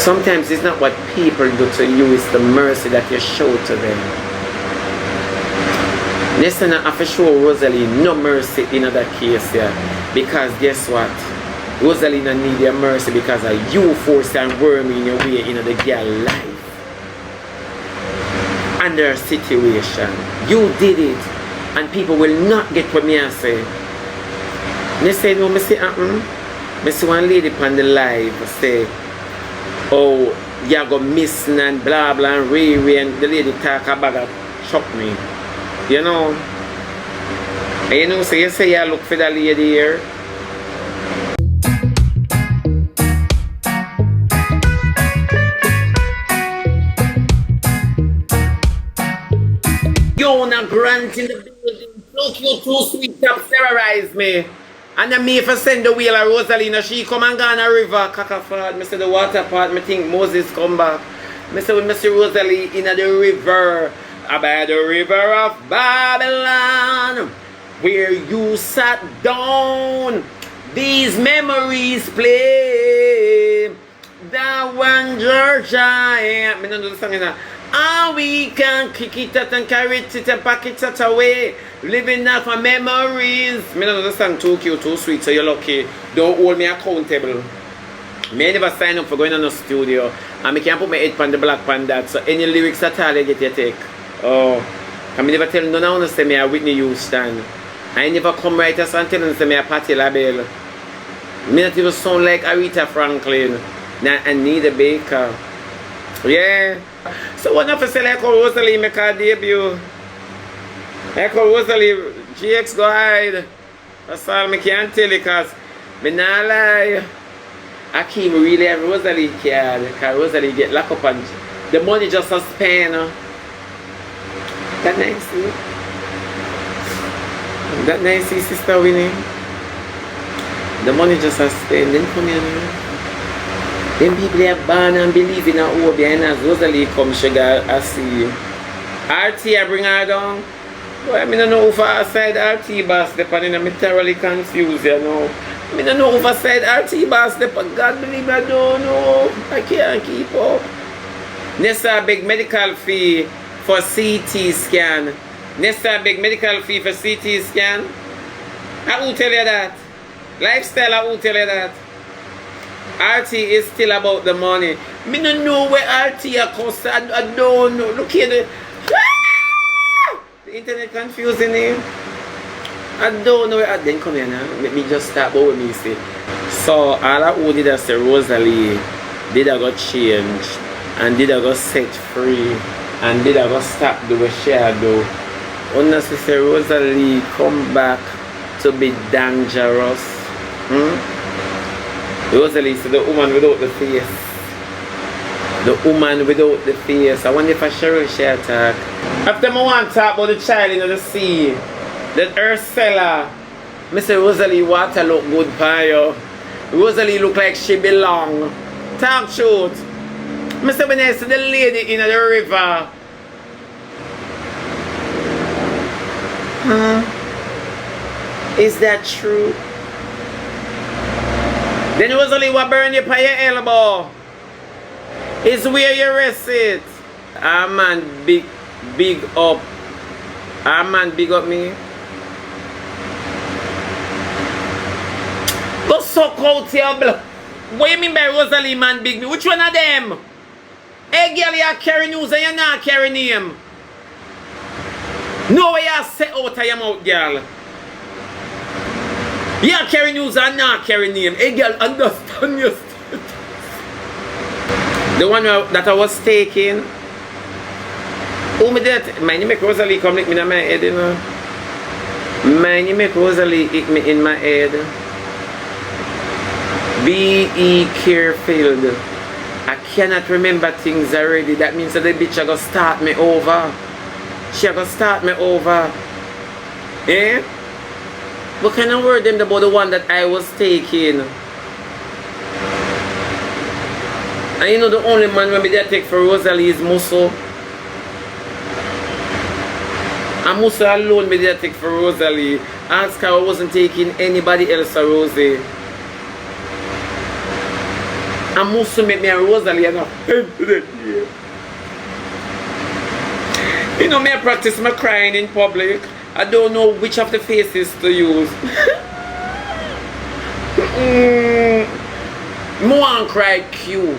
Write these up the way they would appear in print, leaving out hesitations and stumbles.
Sometimes it's not what people do to you, it's the mercy that you show to them. Nessa not have to show Rosealee no mercy in that case, yeah. Because guess what? Rosealee don't need your mercy because of you forced and worming your way into the girl life. Under a situation. You did it. And people will not get what me I say. Nessa, you know me say I see one lady on the live say, oh, you go missing and blah blah and Ray and the lady talk about that shock me. You know? And you know, so you say you look for the lady here. Yo, now Grant in the building. Look, you too sweet to terrorize me. And then me if I send the wheel of Rosealee, she come and go on a river, Cockaford. I say the water part, I think Moses come back. I say when I see Rosealee in the river, by the river of Babylon, where you sat down, these memories play. That one Georgia, I don't know the song now. And we can kick it out and carry it and pack it out away. Living off of memories. I don't know the song too cute, too sweet, so you're lucky. Don't hold me accountable. I never sign up for going on the studio. And I can't put my head on the black pan that. So any lyrics at all I get your take. Oh. I never tell none of them say me a Whitney Houston. I never come right as and tell them say me a Patti LaBelle. Me not even sound like Aretha Franklin. Nah, Anita Baker. Yeah. So what if I say like how Rosealee make her debut? Like how Rosealee GX go hide. That's all I can tell you because me not lie. I keep really have Rosealee card because Rosealee get locked up and the money just a spend. That nice, see? That nice, see, Sister Winnie? The money just a spend. Then come here. Them people are born and believe in her own behind as Rosealee come she got a see. RT I bring her down. Boy, I don't know if I side RT boss depending I'm thoroughly confused, you know. I don't know if I side RT boss depending. God believe me, I don't know. I can't keep up. Nessa big medical fee for CT scan. Nessa big medical fee for CT scan. I will tell you that. Lifestyle I will tell you that. RT is still about the money. Me don't know where RT are concerned. I don't know. Look here. The internet confusing him. I don't know where. Then come here now. Let me just start about what me say. So all I who did I say Rosealee did I got change and did I got set free and did I got stop the way she do. Unnecessary Rosealee come back to be dangerous. Rosealee is the woman without the face. The woman without the face. I wonder if I Cheryl she attack. After I want to talk about the child in the sea, that Ursula, I say Rosealee water look good for you. Rosealee look like she belong. Talk truth. I say when I see the lady in the river. Is that true? Then Rosealee will burn you by your elbow. It's where you rest it. Ah man, big up. Ah man, big up me. Go suck out your blood. What you mean by Rosealee man big me? Which one of them? Hey girl, you carry news and you're not carrying him. No way you set out of your mouth, girl. You carry news and not carry name. Hey girl, understand your status. The one that I was taking. Who me that? My name make Rosealee come lick me in my head, you know. My name make Rosealee hit me in my head. B.E. Carefield. I cannot remember things already. That means that the bitch are gonna start me over. She are gonna start me over. Eh? What kind of word them about the one that I was taking? And you know the only man when me there take for Rosealee is Musso. And Musso alone me there take for Rosealee. Ask her I wasn't taking anybody else for Rosie. I must make me a Rosealee and you know, me I practice my crying in public. I don't know which of the faces to use. More and cry cute.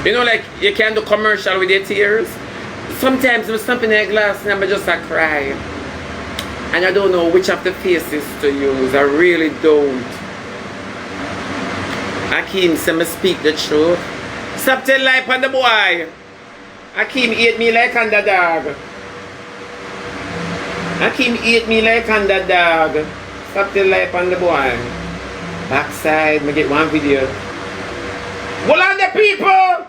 You know, like you can do commercial with your tears. Sometimes I'm stomping in a glass and I just a cry. And I don't know which of the faces to use. I really don't. Akeem say me speak the truth. Stop telling life on the boy. Akeem ate me like on the dog. Akeem ate me like on the dog. Stop telling life on the boy. Backside, me get one video. Hold on the people!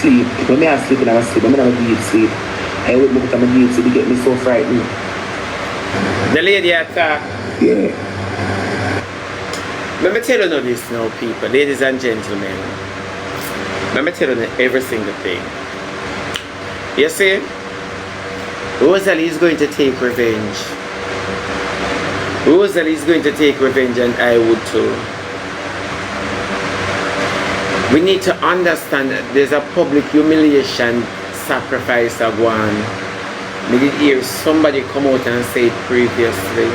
Sleep. When I sleep, I sleep. I'm not deep sleep. I wake up with my deep sleep. It get me so frightened. The lady attack. Yeah. Let me tell you this now, people, ladies and gentlemen. Let me tell you every single thing. You see, Rosealee is going to take revenge. Rosealee is going to take revenge, and I would too. We need to understand that there's a public humiliation sacrifice of one. We did hear somebody come out and say it previously.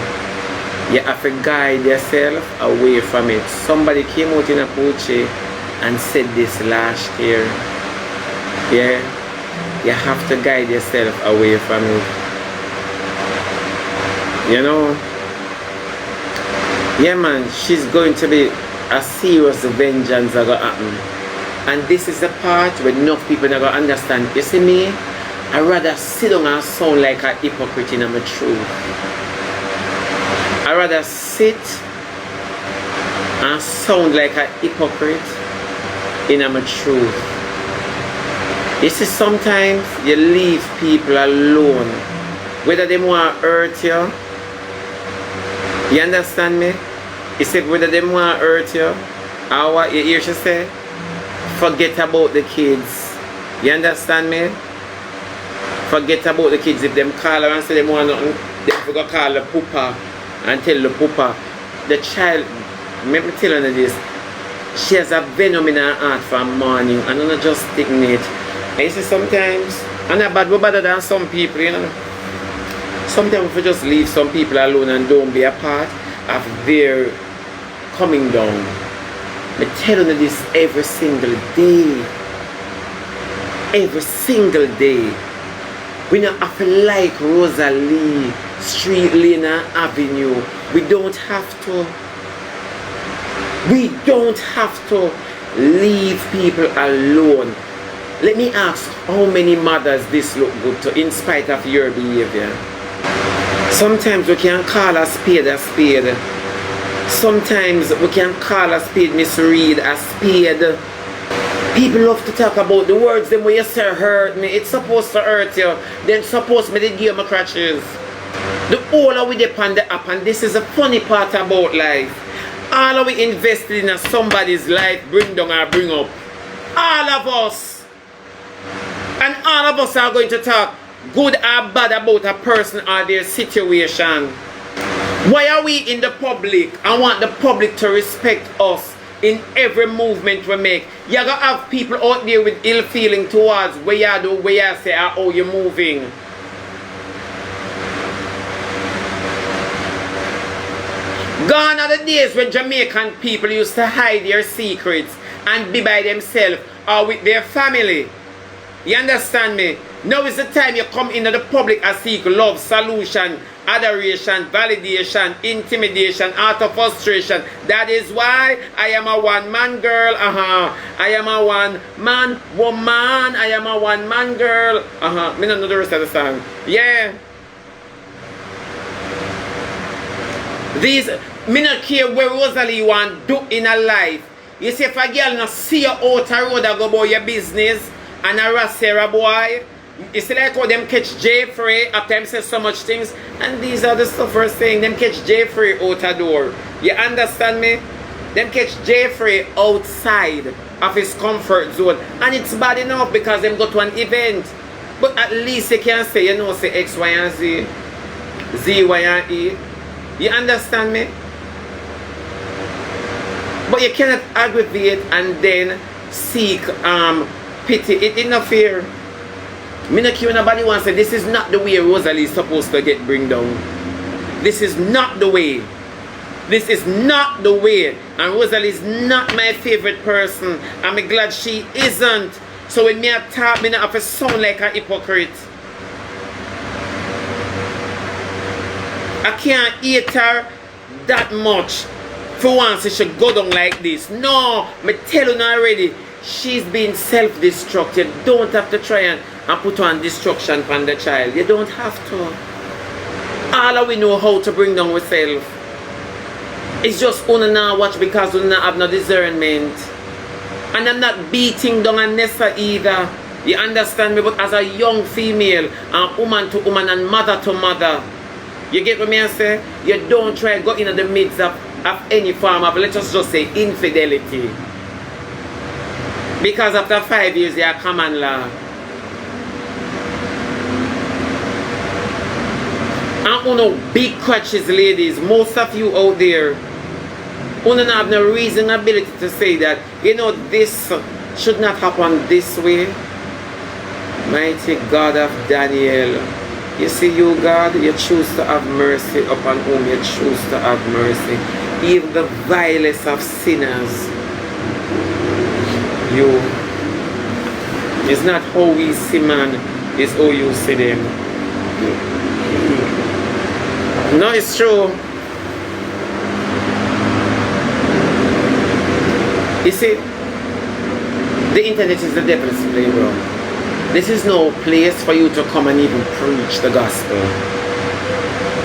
You have to guide yourself away from it. Somebody came out in a Pucci and said this last year. Yeah, you have to guide yourself away from it. You know? Yeah, man, she's going to be a serious vengeance that going to happen. And this is the part where enough people are going to understand. You see me? I'd rather sit down and sound like a hypocrite in my truth. I'd rather sit and sound like a hypocrite in my truth. You see, sometimes you leave people alone. Whether they want to hurt you. You understand me? You said whether they want to hurt you or what you hear she say, forget about the kids. You understand me? Forget about the kids. If them call her and say they want nothing, they go call the poopa and tell the poopa. The child, let me tell you this, she has a venom in her heart from morning and I'm not just sticking it. And you see sometimes, and a bad, we're better than some people, you know. Sometimes we just leave some people alone and don't be a part of their coming down. I tell you this every single day. Every single day. We don't have to like Rosealee, Street Lena Avenue. We don't have to. We don't have to leave people alone. Let me ask, how many mothers this look good to in spite of your behavior? Sometimes we can call a spade a spade. Sometimes we can call a spade misread a spade. People love to talk about the words them when you say hurt me. It's supposed to hurt you. Then suppose me to give my crutches. The whole of we depend the app, and this is a funny part about life. All of we invested in somebody's life, bring down or bring up. All of us. And all of us are going to talk good or bad about a person or their situation. Why are we in the public? I want the public to respect us in every movement we make. You're going to have people out there with ill feeling towards where you do, where you say, how you're moving. Gone are the days when Jamaican people used to hide their secrets and be by themselves or with their family. You understand me? Now is the time you come into the public and seek love, solution, adoration, validation, intimidation, out of frustration. That is why I am a one-man girl. I am a one-man woman. I am a one-man girl. Me don't know the rest of the song. Yeah. These, me not care where Rosealee want do in her life. You see, if a girl not see you out the road and go about your business and harass Sarah boy, it's like how them catch Jeffrey after them say so much things, and these are the stuff we're saying. Them catch Jeffrey out the door. You understand me? Them catch Jeffrey outside. of his comfort zone. And it's bad enough because them go to an event. But at least you can say, you know, say X, Y, and Z. Z, Y, and E. You understand me? But you cannot aggravate and then seek pity. It is not fair. Me not care nobody wants to say this is not the way Rosealee is supposed to get bring down. This is not the way. This is not the way. And Rosealee is not my favorite person. I'm glad she isn't. So when me talk, me not have to sound like a hypocrite. I can't hate her that much for once she should go down like this. No, me tell you already. She's been self-destructive. You don't have to try and put on destruction on the child. You don't have to. All of we know how to bring down ourselves. It's just una now watch because we not have no discernment. And I'm not beating down on Nessa either. You understand me? But as a young female, and woman to woman and mother to mother, you get what I say? You don't try to go into the midst of any form of, let's just say, infidelity. Because after 5 years, they are common law. And you know, big crutches, ladies, most of you out there, you don't have no reasonability to say that, you know, this should not happen this way. Mighty God of Daniel. You see, you, God, you choose to have mercy upon whom you choose to have mercy. Even the vilest of sinners. You. It's not how we see man, it's how you see them. No, it's true. You see, the internet is the devil's playground. This is no place for you to come and even preach the gospel.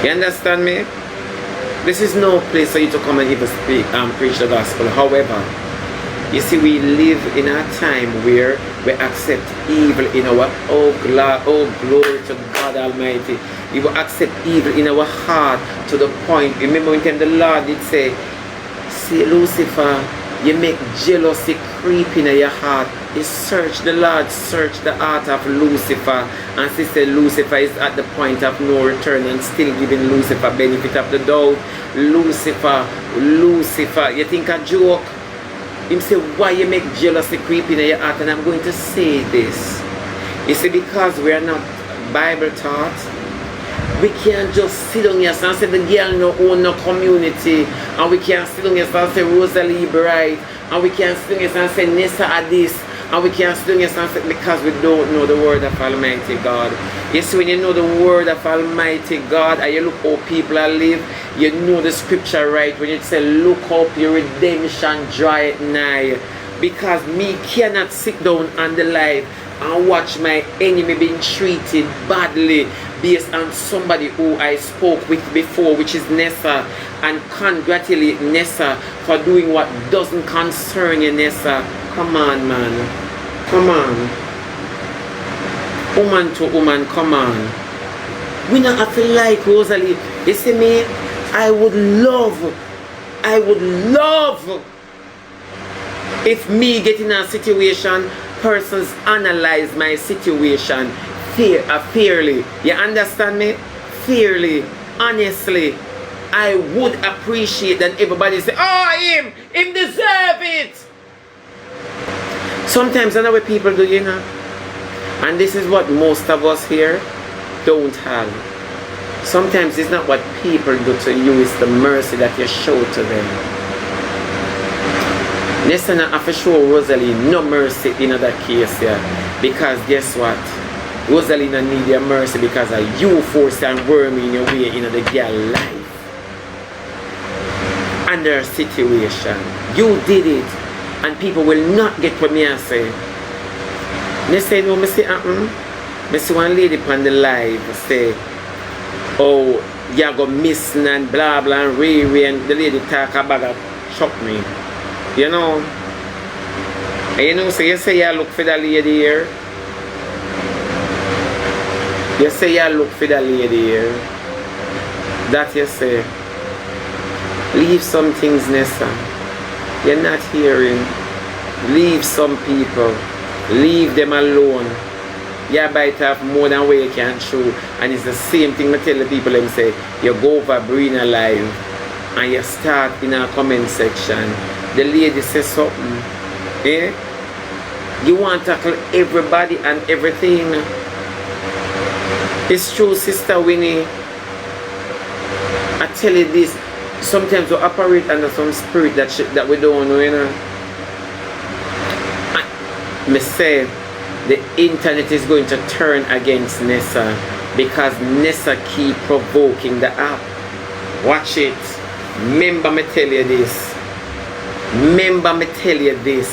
You understand me? This is no place for you to come and even speak and preach the gospel. However, you see, we live in a time where we accept evil in our, oh glory to God Almighty. We will accept evil in our heart to the point. Remember when the Lord did say, see Lucifer, you make jealousy creep in your heart. You search the Lord, search the heart of Lucifer. And she said Lucifer is at the point of no return and still giving Lucifer benefit of the doubt. Lucifer, you think a joke? Him say, why you make jealousy creep in your heart? And I'm going to say this. You see, because we are not Bible taught, we can't just sit down here and say the girl no own no community. And we can't sit down here and say Rosealee bright. And we can't sit down here and say Nessa are this. And we can't sit down here and say because we don't know the word of Almighty God. You see, when you know the word of Almighty God and you look how people are live, you know the scripture right when it says, look up your redemption draweth nigh. Because me cannot sit down on the life and watch my enemy being treated badly based on somebody who I spoke with before, which is Nessa, and congratulate Nessa for doing what doesn't concern you, Nessa. Come on, man. Come on. Woman to woman, come on. We not have to like Rosealee. You see me? I would love if me get in a situation, persons analyze my situation fairly. You understand me? Fairly, honestly. I would appreciate that everybody say, oh, him deserve it. Sometimes I know what people do, you know. And this is what most of us here don't have. Sometimes it's not what people do to you, it's the mercy that you show to them. Nessa not have to show Rosealee no mercy in that case here. Because guess what? Rosealee not need your mercy because of you force and worming your way into the girl life. And their situation. You did it. And people will not get what me I say. Nessa, no, me say, me see one lady on the live say, oh, you go missing and blah blah and Ray and the lady talk about that shock me. You know? And you know, so you say you look for the lady here. You say you look for the lady here. That you say. Leave some things, Nessa. You're not hearing. Leave some people. Leave them alone. You bite have more than what you can chew. And it's the same thing I tell the people them say, you go over Brain Alive and you start in a comment section. The lady says something. Eh? You want to tackle everybody and everything. It's true, Sister Winnie. I tell you this, sometimes we operate under some spirit that we don't know, you know. Me say the internet is going to turn against Nessa because Nessa keep provoking the app. Watch it. Remember me tell you this. Remember me tell you this.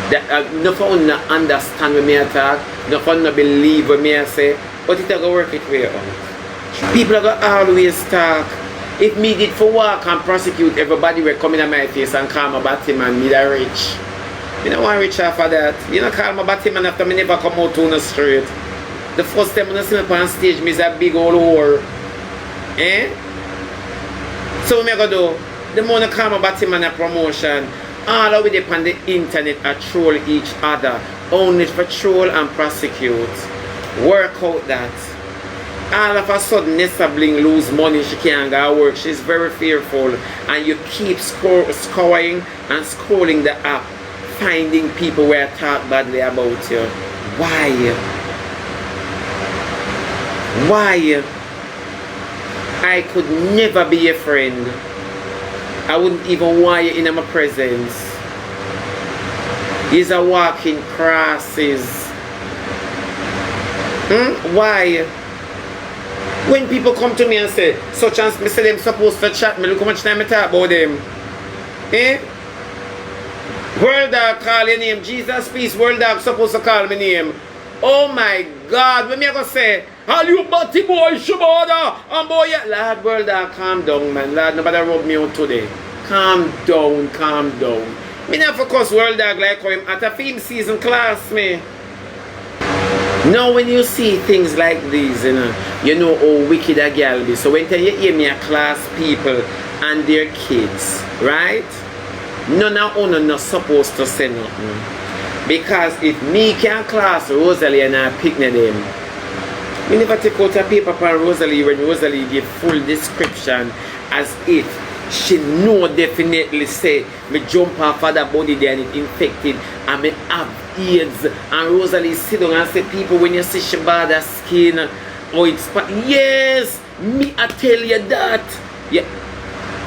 That no one understand when me talk, no one believe when me say, but it go work it way out. People are gonna always talk. If me did for work and prosecute everybody will come in my face and call me about him and me that rich. You don't want rich after that. You don't call me about him and after me never come out on the street. The first time when I see me on stage, me is a big old whore. Eh? So what me gonna do? The more I call me about him and a promotion, all of them on the internet are troll each other. Only for troll and prosecute. Work out that. All of a sudden Nessa Bling lose money, she can't go work. She's very fearful. And you keep scoring and scrolling the app, finding people where talk badly about you. Why? Why? I could never be a friend. I wouldn't even want you in my presence. He's a walking crosses. Why? When people come to me and say, such as me say them supposed to chat me, look how much time I talk about them. Eh? World Dog call your name. Jesus peace, World Dog supposed to call my name. Oh my God, when me gonna say, all you batty boy, Shebada, and boy, Lord, World Dog, calm down, man. Lord, nobody rub me out today. Calm down, calm down. Me not focus World Dog like how him at a film season class, me. Now when you see things like these, you know how wicked a girl be. So when you hear me a class people and their kids, right? None of us not supposed to say nothing. Because if me can class Rosealee and I pick them, we never take out a paper for Rosealee when Rosealee give full description as if she know definitely say me jump off of that body there and it infected and me have AIDS. And Rosealee sit down and say, people, when you see Shebada skin, oh it's yes, me I tell you that. Yeah.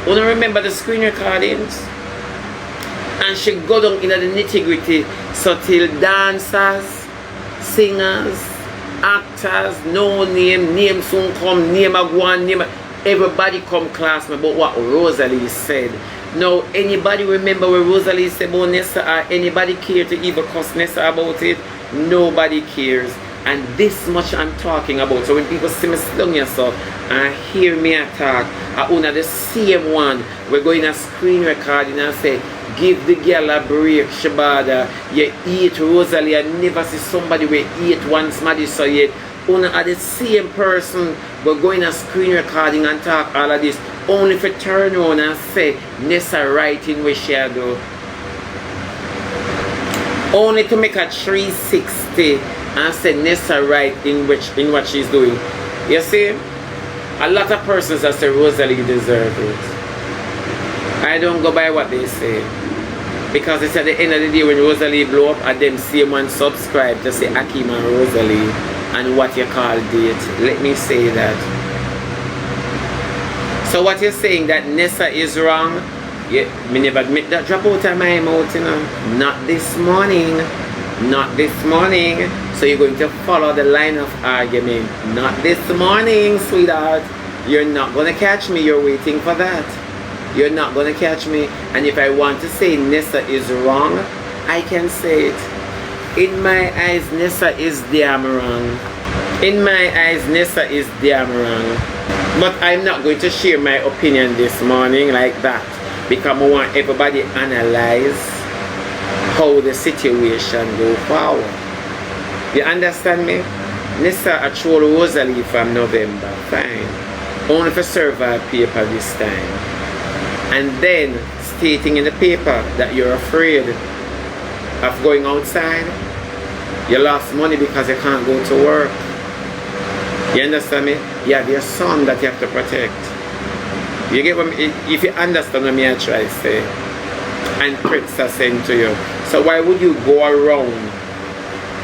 Wanna remember the screen recordings? And she go down in the nitty-gritty. So till dancers, singers, actors, no name soon come, name a go on, name a, everybody come class me about what Rosealee said. Now anybody remember what Rosealee said about Nessa, or anybody care to even cuss Nessa about it? Nobody cares. And this much I'm talking about. So when people see me sit down yourself and hear me attack, I own the same one. We're going to screen recording and say, give the girl a break, Shebada. You eat Rosealee. I never see somebody will eat one smaddy so yet. Only are the same person. We're going to screen recording and talk all of this. Only for turn around and say Nessa writing what she do. Only to make a 360 and say Nessa right in what she's doing. You see? A lot of persons that say Rosealee deserve it. I don't go by what they say. Because it's at the end of the day when Rosealee blow up and them same one subscribe to say Akeem and Rosealee and what you call date. Let me say that. So what you're saying that Nessa is wrong? Yeah, me never admit that drop out of my mouth, you know. Not this morning. Not this morning. So you're going to follow the line of argument. Not this morning, sweetheart. You're not going to catch me. You're waiting for that. You're not going to catch me. And if I want to say Nessa is wrong, I can say it. In my eyes, Nessa is damn wrong. In my eyes, Nessa is damn wrong. But I'm not going to share my opinion this morning like that. Because I want everybody to analyze how the situation go forward. You understand me? Nessa a troll Rosealee from November. Fine. Only for serve her paper this time. And then stating in the paper that you're afraid of going outside. You lost money because you can't go to work. You understand me? You have your son that you have to protect. You get what me, if you understand what me I try to say. And critics are saying to you. So why would you go around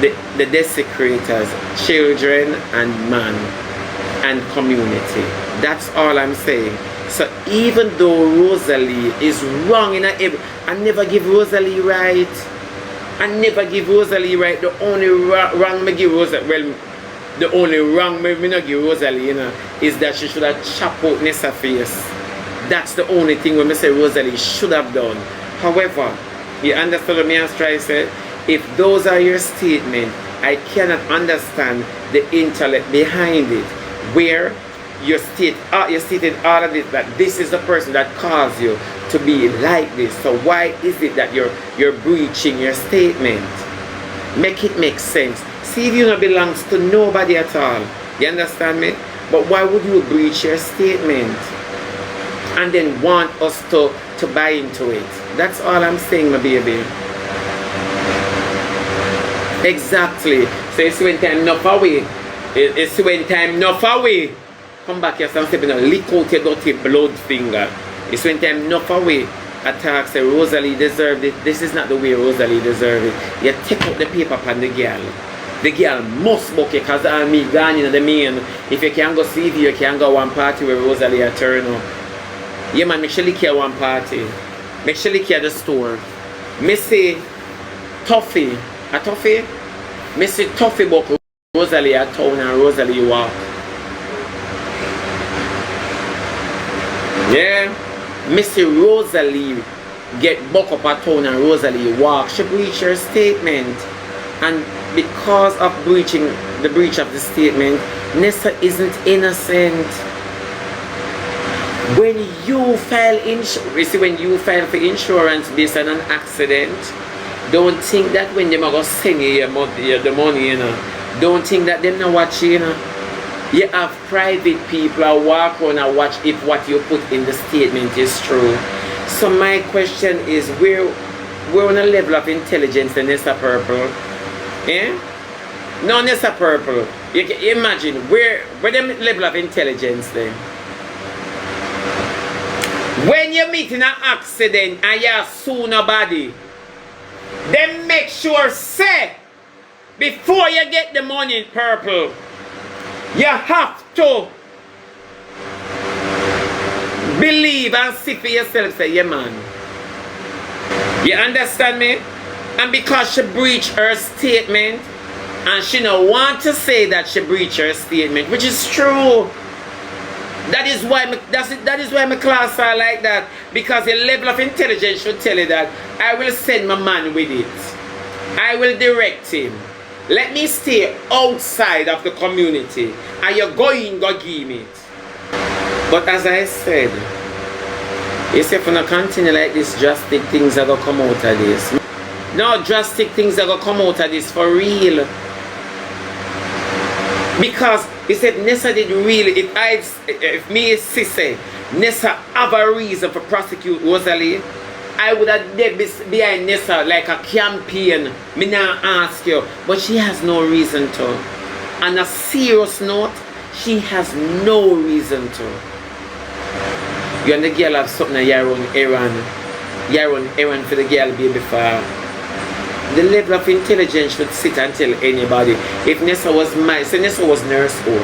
the desecrators, children and man and community? That's all I'm saying. So even though Rosealee is wrong in I never give Rosealee right. I never give Rosealee right. The only wrong me give Rosealee, well, the only wrong me not give Rosealee, you know, is that she should have chopped out Nessa face. That's the only thing when I say Rosealee should have done. However, you understand what me I try to say? If those are your statements, I cannot understand the intellect behind it, where you stated all of this, that this is the person that caused you to be like this. So why is it that you're breaching your statement? Make it make sense. See if you don't belongs to nobody at all. You understand me? But why would you breach your statement and then want us to buy into it? That's all I'm saying, my baby. Exactly. So it's when time enough away. It's when time enough away. Come back here, some stepping and lick out your dirty blood finger. It's when time enough away. Attack say Rosealee deserved it. This is not the way Rosealee deserved it. You take out the paper upon the girl. The girl must book it because I'm me gone in the main. If you can't go see you can go one party where Rosealee a turn up. Yeah man, make sure you care one party. Make sure you care the store. Me say Toffee. A Toffee? Me say Toffee book Rosealee a town and Rosealee walk. Yeah, Missy Rosealee get buck up a town and Rosealee walk. She breached her statement, and because of the breach of the statement, Nessa isn't innocent. When you file for insurance based on an accident, don't think that when they are going to send you the money, you know, don't think that they're not watching, you know. You have private people who walk around and watch if what you put in the statement is true. So my question is, we're on a level of intelligence than Nessa Purple. Yeah? No, Nessa Purple. You can imagine, where them level of intelligence then? When you meet in an accident and you sue nobody, then make sure, say, before you get the money, Purple, you have to believe and see for yourself, say, yeah man. You understand me? And because she breached her statement, and she don't want to say that she breached her statement, which is true. That is why my class are like that. Because your level of intelligence should tell you that I will send my man with it. I will direct him. Let me stay outside of the community and you're going to give me it. But as I said, if you're going to continue like this, drastic things are going to come out of this. No, drastic things are going to come out of this for real. Because he said Nessa did really, if me say Nessa have a reason for prosecute Rosealee, I would have dead behind Nessa like a campaign. Me now ask you, but she has no reason to. On a serious note, she has no reason to. You and the girl have something that you run errand for the girl baby for. The level of intelligence should sit and tell anybody. If Nessa was mine, say Nessa was nurse or.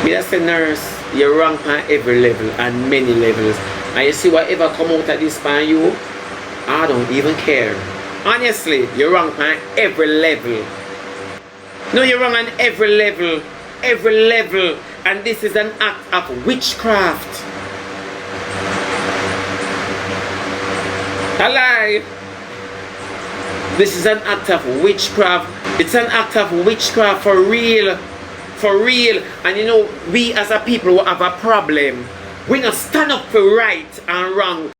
Me that's a nurse, you're wrong on every level and many levels. And you see whatever come out of this for you, I don't even care. Honestly, you're wrong on every level. No, you're wrong on every level. Every level. And this is an act of witchcraft. Alive. This is an act of witchcraft. It's an act of witchcraft for real. For real. And you know, we as a people who have a problem, we don't stand up for right and wrong.